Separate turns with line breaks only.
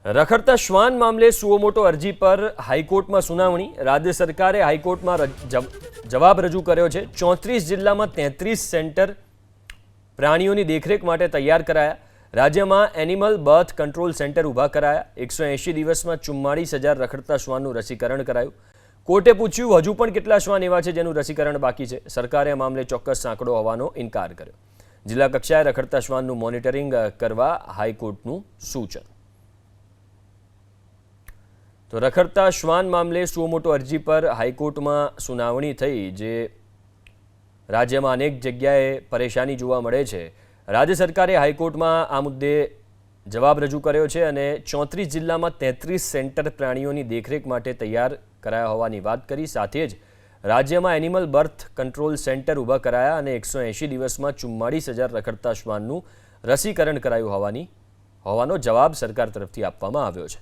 રખડતા શ્વાન મામલે સુઓ મોટો અરજી પર હાઈકોર્ટમાં સુનાવણી। રાજ્ય સરકારે હાઈકોર્ટમાં જવાબ રજૂ કર્યો છે। 34 જિલ્લામાં 33 સેન્ટર પ્રાણીઓની દેખરેખ માટે તૈયાર કરાયા। રાજ્યમાં એનિમલ બર્થ કંટ્રોલ સેન્ટર ઊભા કરાયા। 180 દિવસમાં 44,000 રખડતા શ્વાનનું રસીકરણ કરાયું। કોર્ટે પૂછ્યું હજુ પણ કેટલા શ્વાન એવા છે જેનું રસીકરણ બાકી છે। સરકારે આ મામલે ચોક્કસ આંકડો હોવાનો ઇનકાર કર્યો। જિલ્લા કક્ષાએ રખડતા શ્વાનનું મોનિટરિંગ કરવા હાઈકોર્ટનું સૂચન। તો રખડતા શ્વાન મામલે સુઓ મોટો અરજી પર હાઈકોર્ટમાં સુનાવણી થઈ, જે રાજ્યમાં અનેક જગ્યાએ પરેશાની જોવા મળે છે। રાજ્ય સરકારે હાઈકોર્ટમાં આ મુદ્દે જવાબ રજૂ કર્યો છે અને 34 જિલ્લામાં 33 સેન્ટર પ્રાણીઓની દેખરેખ માટે તૈયાર કરાયા હોવાની વાત કરી। સાથે જ રાજ્યમાં એનિમલ બર્થ કંટ્રોલ સેન્ટર ઊભા કરાયા અને 180 દિવસમાં 44,000 રખડતા શ્વાનનું રસીકરણ કરાયું હોવાનો જવાબ સરકાર તરફથી આપવામાં આવ્યો છે।